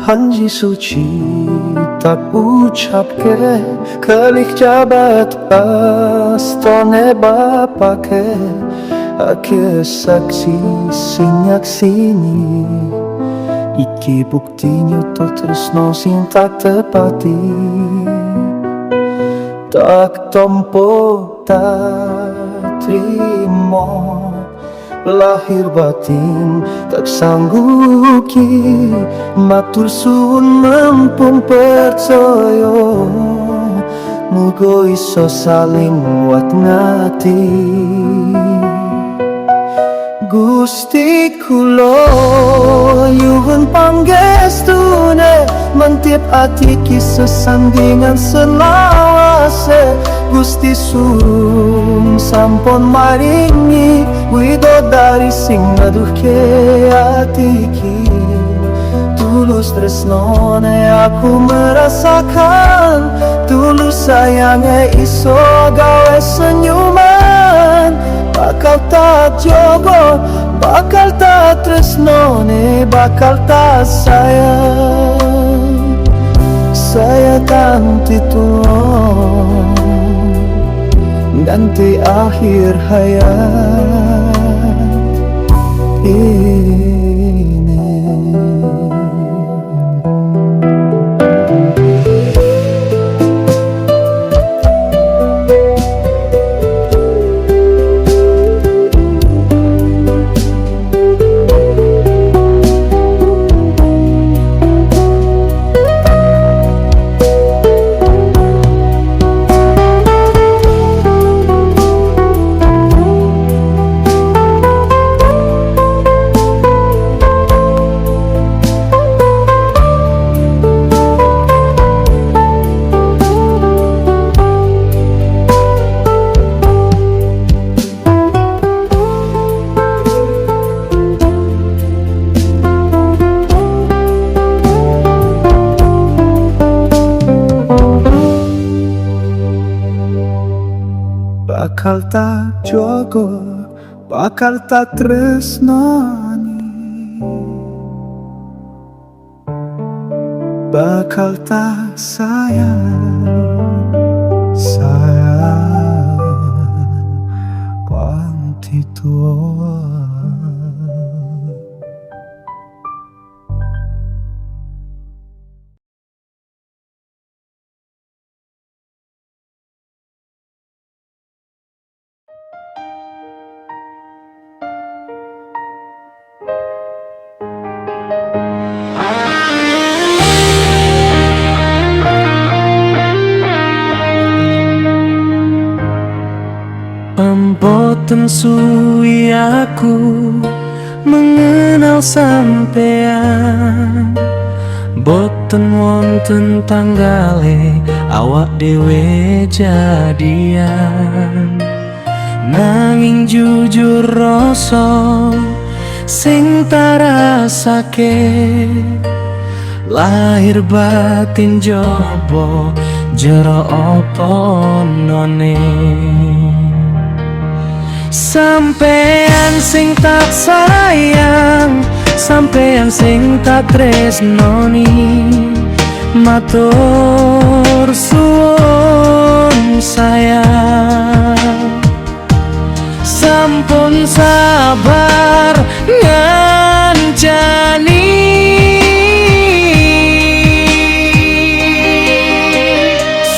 Janji suci tak ucap ke Kelik jabat pastone bapake Ake saksi sinyak sini Iki buktinya to tresno sing tak tepati Tak tompo tak trimo Lahir batin tak sanggup ki Matur suwun mempun percaya Mugo iso saling nguat ngati Gusti kula nyuwun panggestune Mentiap ati ki sesandingan selawase Gusti surum sampun maringi widodari sing ngaduhke ati ki Tulus tresnone aku merasakan Tulus sayangnya iso gawe senyuman Bakal tak jogo, bakal tak tresnone, bakal tak sayang Saya ganti tulung Ganti akhir hayat ini Bakal tak jogo, bakal tak tresnani Bakal tak sayang, sayang Ganti tua Boten suwi aku mengenal sampean Boten wonten tanggale awak dewe jadian Nanging jujur rasa sing tarasake Lahir batin jobo jero opo none Sampean sing tak sayang Sampean sing tak tresnoni Matur suwun sayang Sampun sabar ngancani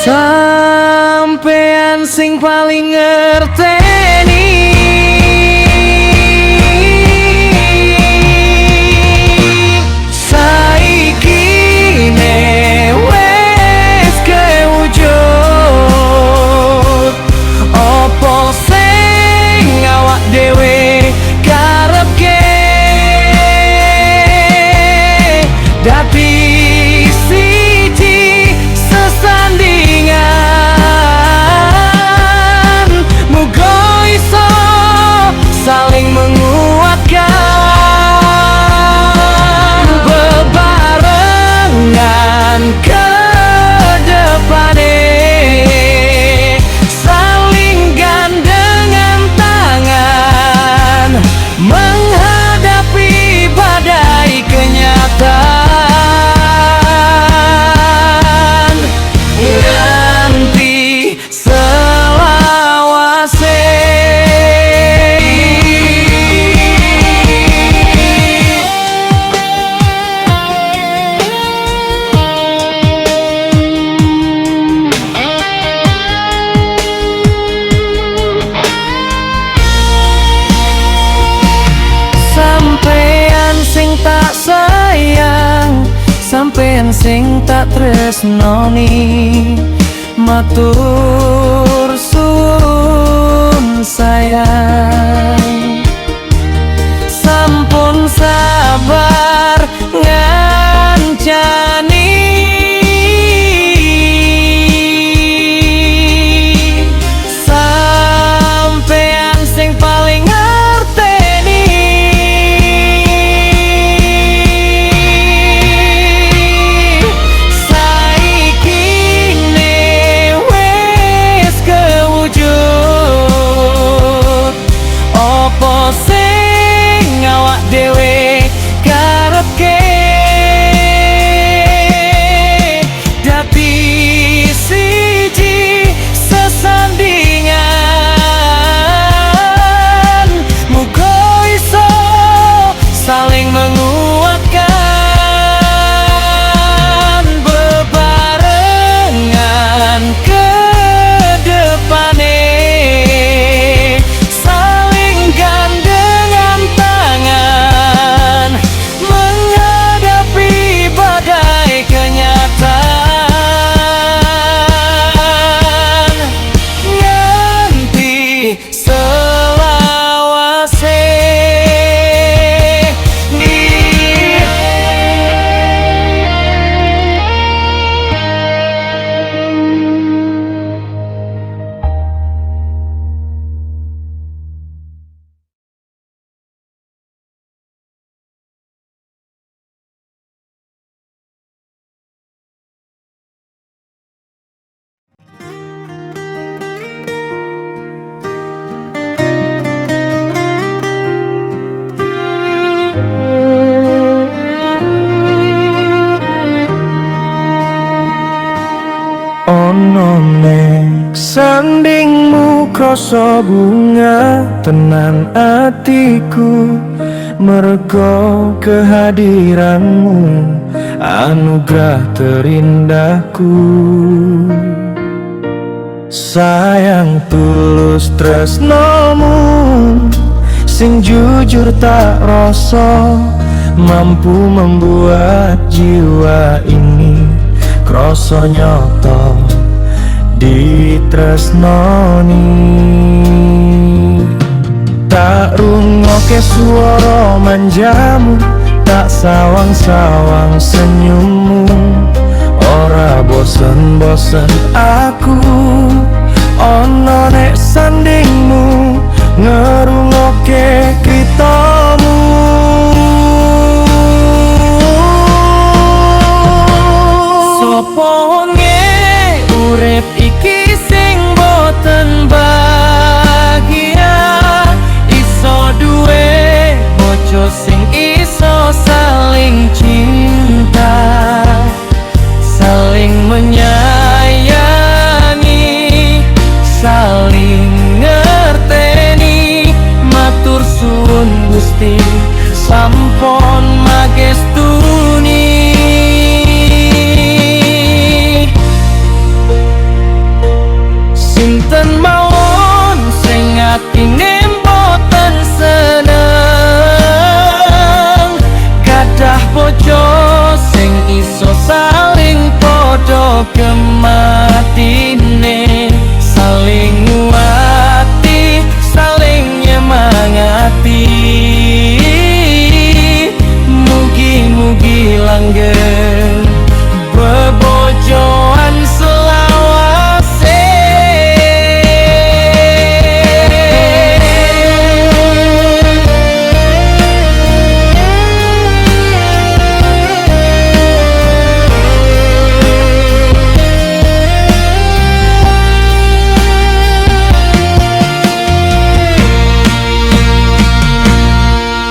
Sampean sing paling ngerteni sing tak tresnoni. Matur suwun sayang, sampun sabar ngancani. Sampean sing paling ngerteni. Saiki ne wis kewujud, opo sing awak dhewe karepke. Dadi siji sesandingan, muga iso saling menguatkan, bebarengan ke depane, saling gandengan tangan menghadapi badai kenyataan, nganti selawase. Ono nek sandingmu krasa bunga tenan atiku, mergo kehadiranmu anugerah terindahku. Sayang tulus tresnomu sing jujur tak rasa, mampu membuat jiwa ini krasa nyata ditresnoni. Tak rungokke swara manjamu, tak sawang-sawang senyummu, ora bosen-bosen aku ono nek sandingmu ngerungokke kritamu. Sopo wonge urip iki sing boten bahagia, iso duwe bojo sing iso saling cinta, saling menyayangi, saling ngerteni. Matur suwun Gusti sampun magestuni. Sinten mawon sing atine mboten seneng, kadah bojo sing iso saling padha gematine, saling nguati, saling nyemangati. Mugi-mugi langgeng bebojoan selawase.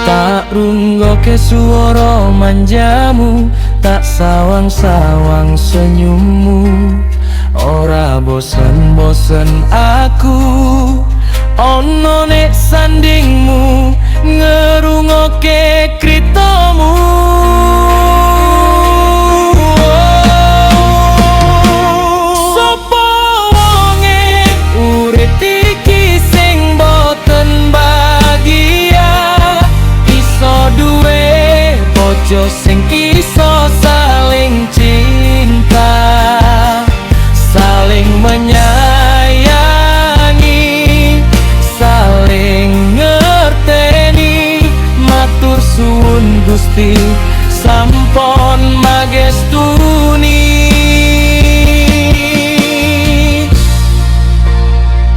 Tak runggokke swara manjamu, tak sawang-sawang senyummu, ora bosen-bosen aku ono nek sandingmu ngerungokke kritamu. Sopo wonge urip iki sing boten bahagia, iso duwe bojo sing iso saling cinta. tapi sampon magestuni.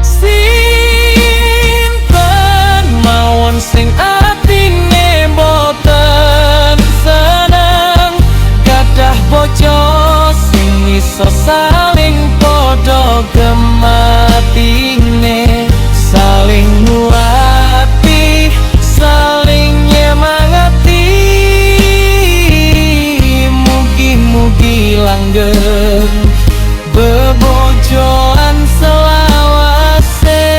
Sinten mawon sing atine boten seneng, kadah bojo sing iso saling podo gematine, saling nguati, saling nyemangati. Mugi-mugi langgeng bebojoan selawase.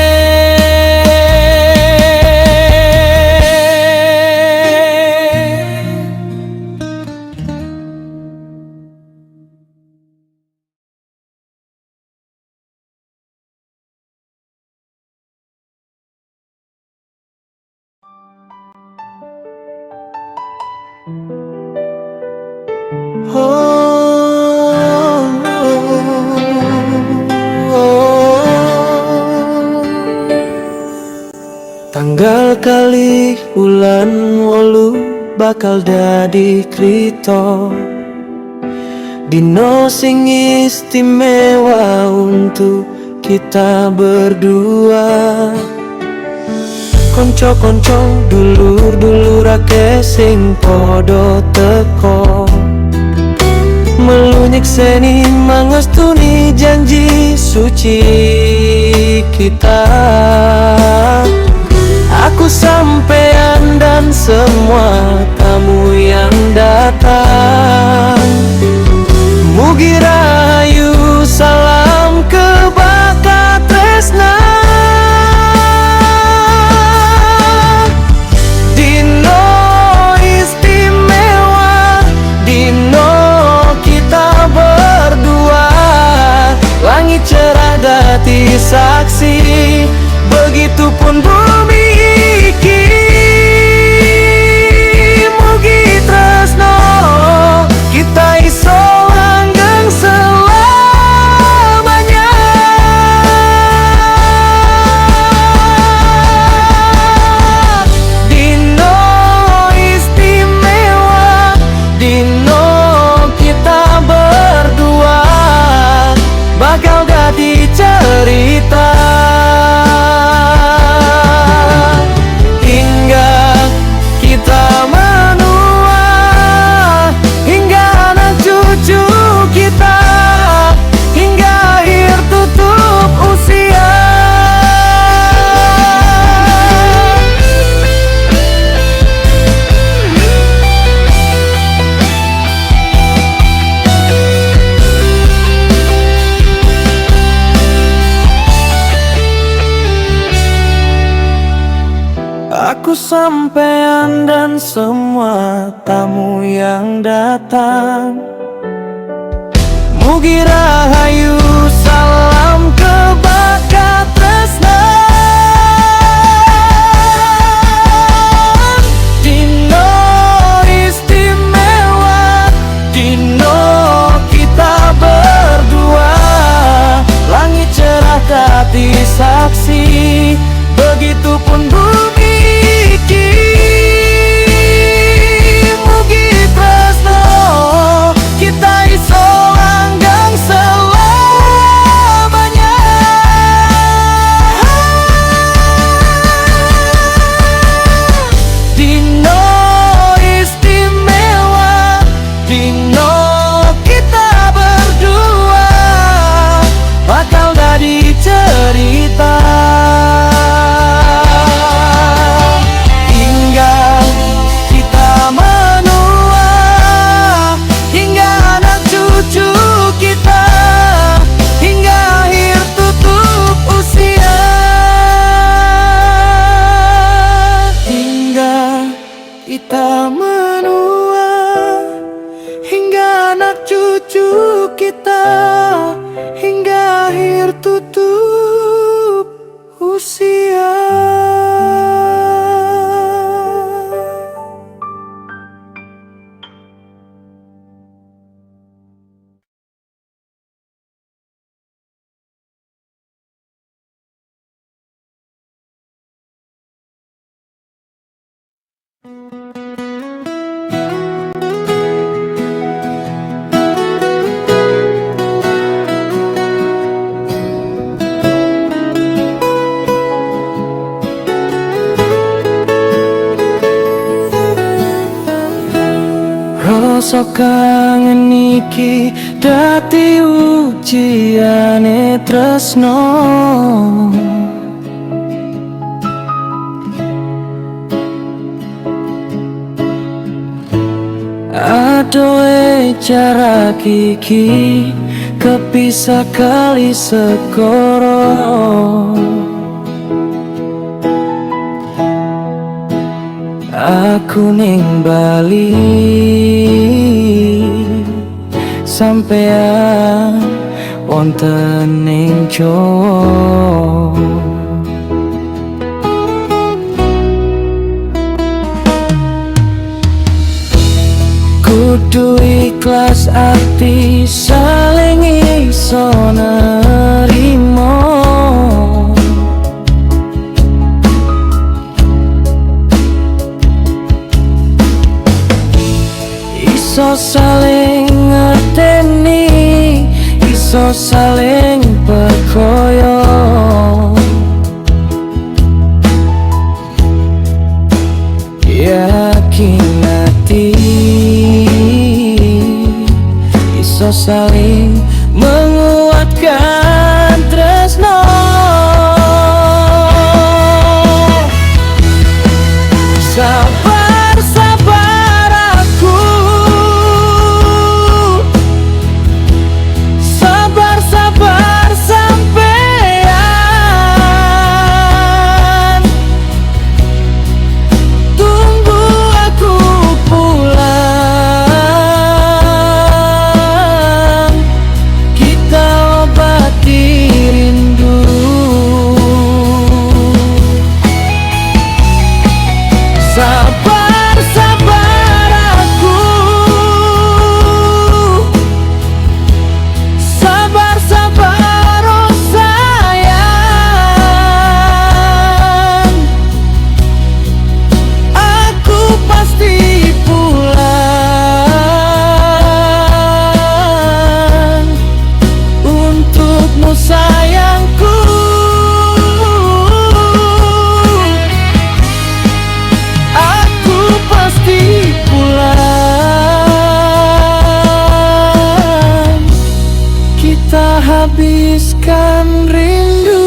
Tanggal kali bulan wolu bakal dadi krito, dino sing istimewa untuk kita berdua. Konco-konco dulur-dulur akeh sing podo teko, melu nyekseni mangestuni janji suci kita. Aku sampean dan semua tamu yang datang, mugi rahayu salam kebakat tresna. Dino istimewa, dino kita berdua, langit cerah dadi saksi, begitupun bumi iki. Mugi tresno kita iso langgeng selamanya. Dino istimewa, dino kita berdua, bakal dadi cerita hingga kita menua, hingga anak cucu kita, hingga akhir tutup usia. Aku sampean dan semua tamu yang datang, mugi rahayu salam kebakat tresna. Dino istimewa, dino kita berdua, langit cerah dadi saksi, begitupun bumi iki. Mugi tresno kita iso langgeng selamanya. Dino istimewa, dino kita berdua, bakal dadi cerita hingga kita menua, hingga anak cucu kita, hingga akhir tutup usia. Hingga kita menua, hingga anak cucu kita, hingga akhir tutup usia. Rasa kangen iki dadi ujiane tresno. Adoe jarak iki kepisah kali segoro. Aku ning Bali, sampean wonten ning Jawa. Kudu ikhlas ati saling iso nerimo. Iso saling ngerteni, iso saling percaya. Yakin hati iso saling menguatkan tresno. Sabar, sabar aku, sabar, sabar sampean. Tunggu aku pulang, kita obati rindu. Sabar, sabar aku, sabar, sabar oh sayang. Aku pasti pulang untukmu sayangku. Aku pasti pulang, kita habiskan rindu.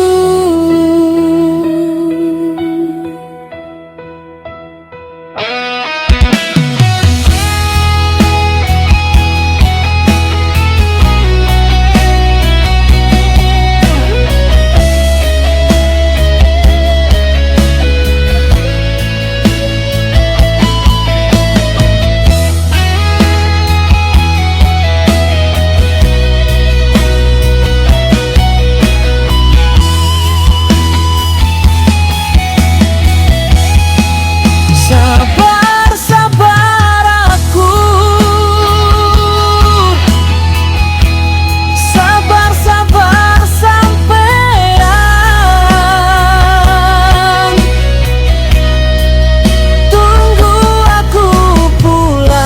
Sabar, sabar aku, sabar, sabar sampean. Tunggu aku pulang,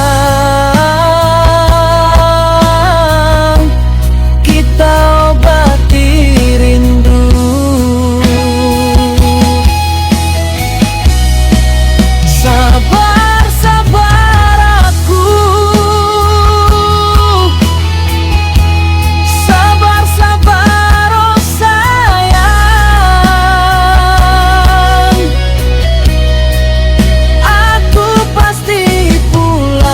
kita obati rindu. Sabar, sabar aku, sabar, sabar oh sayang. Aku pasti pulang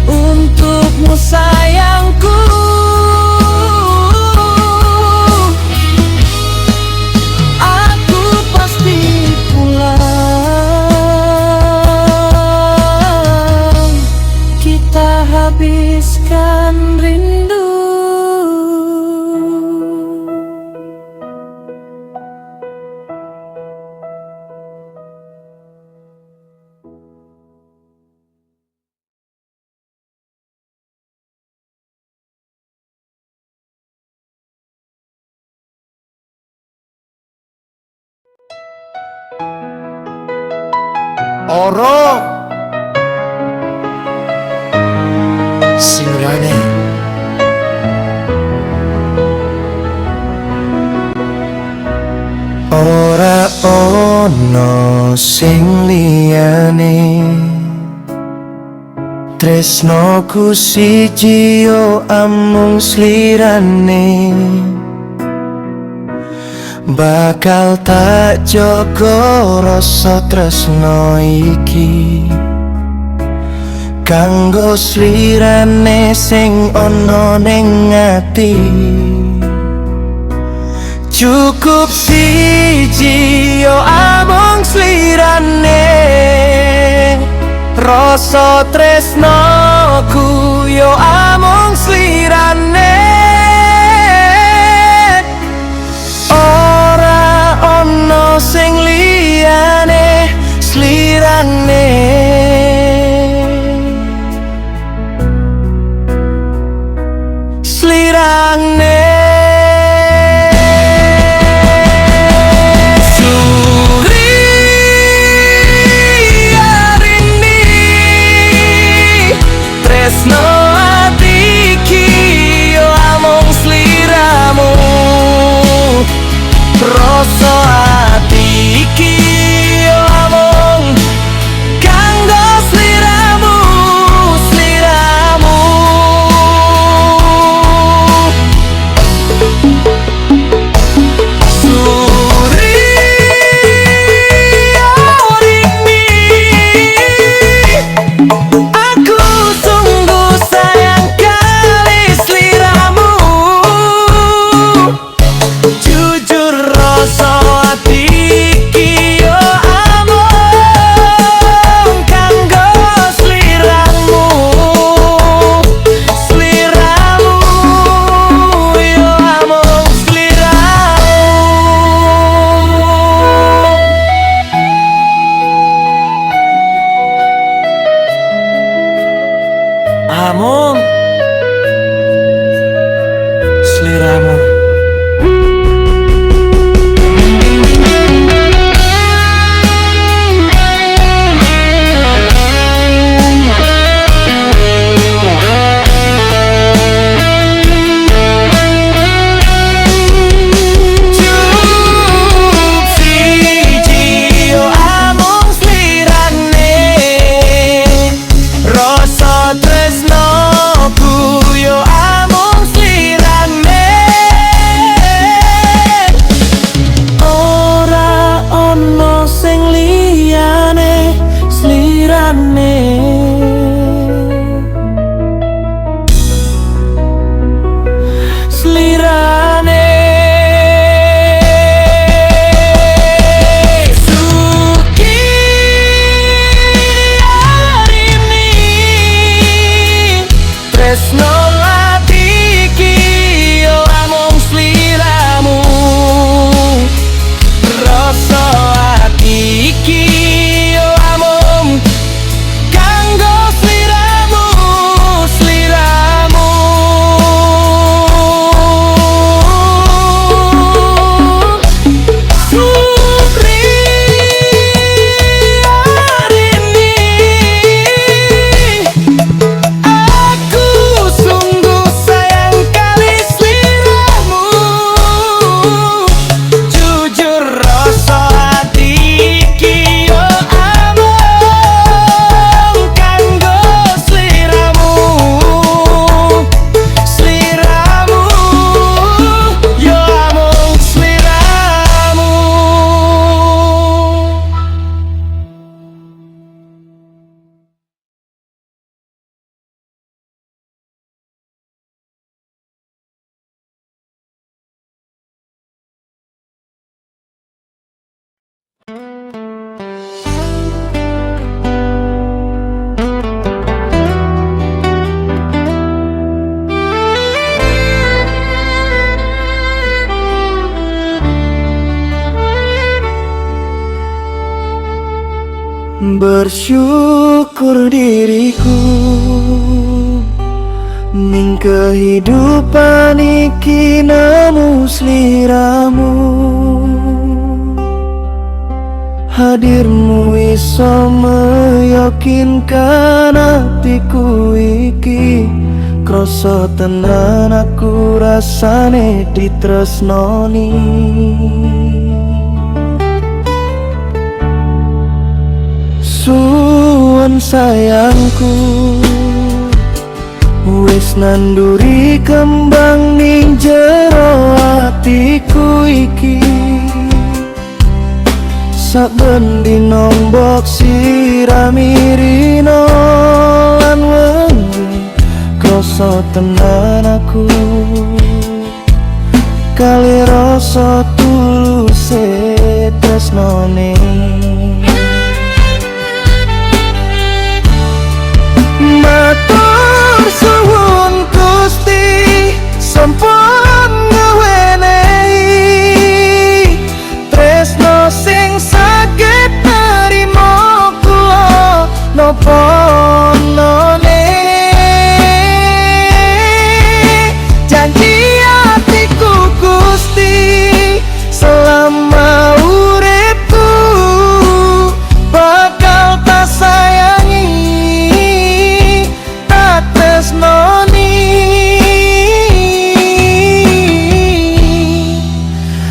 untukmu sayangku. Aku pasti pulang, kita habiskan rindu. Oro Singurane ora ono sing liyane. Tresnoku siji yo amung slirane, bakal tak jaga rasa tresno iki kanggo slirane sing ono ning ati. Cukup siji yo amung slirane, rasa tresnoku yo amung slirane. Ora ono sing liyane slirane. Slirane. Tresno ati iki yo amung sliramu, rasa ati iki yo amung kanggo sliramu, sliramu. Suri oringmi, aku sungguh sayang kali sliramu. Jujur rasa ati iki yo amung kanggo sliramu, sliramu yo amung sliramu. Amung sliramu. Cukup siji yo amung slirane, rasa tresnoku yo amung slirane. Ora ono sing liyane slirane. Slirane. Suki arini, tresno ati iki yo amung sliramu, rasa ati iki yo amung kanggo sliramu, sliramu. Supri arini, aku sungguh sayang kali sliramu. Jujur rasa ati iki yo amung kanggo sliramu, sliramu yo amung sliramu. Bersyukur diriku ning kehidupan iki nemu sliramu. Hadirmu iso meyakinkan hatiku iki, krasa tenan aku rasane ditresnoni. sayangku, wis nanduri kembang ning jero atiku iki. Saben dina mbok siramirino lan wengi krasa tenan aku, kali rasa tuluse tresnone. Matur suwun Gusti sampun ngewenehi tresno sing saged nerimo kula napa none. Janji atiku Gusti selama uripku bakal tak sayangi, tak tresnoni.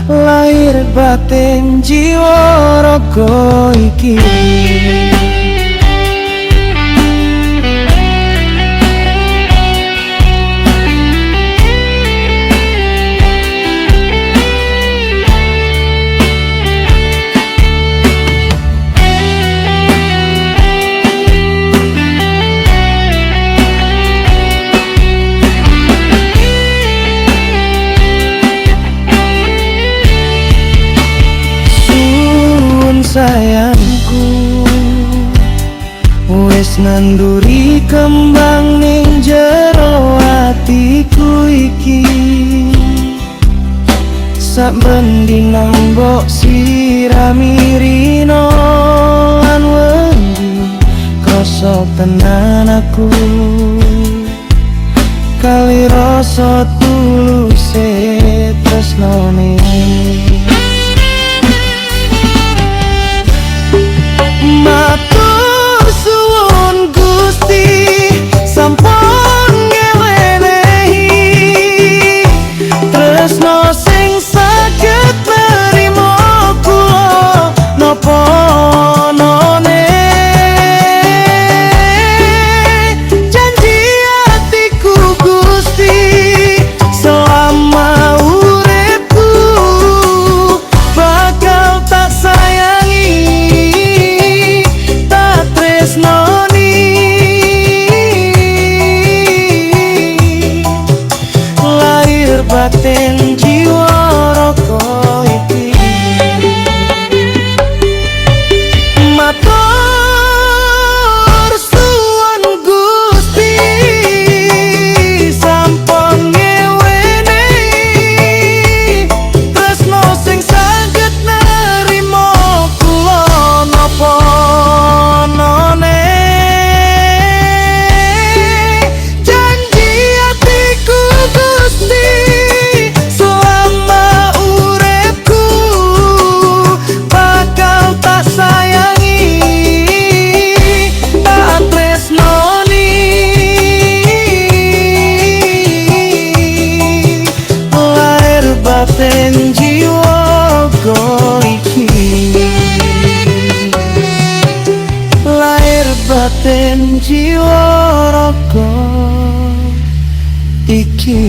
Lahir batin jiwa raga iki. Sayangku, wis nanduri kembang ning jero atiku iki. Saben dina mbok siramirino lan wengi krasa tenan aku, kali rasa tuluse tresnone. Matur suwun Gusti sampun ngewenehi tresno sing saged nerimo kula napa none. Janji atiku Gusti selama uripku bakal tak sayangi, tresnoni. Lahir batin jiwa raga iki. Matur suwun Gusti sampun ngewenehi tresno sing saged nerimo kula napa none. Janji atiku Gusti selama uripku bakal tak sayangi, tak tresnoni. Lahir batin jiwa raga iki. Lahir batin jiwa raga iki.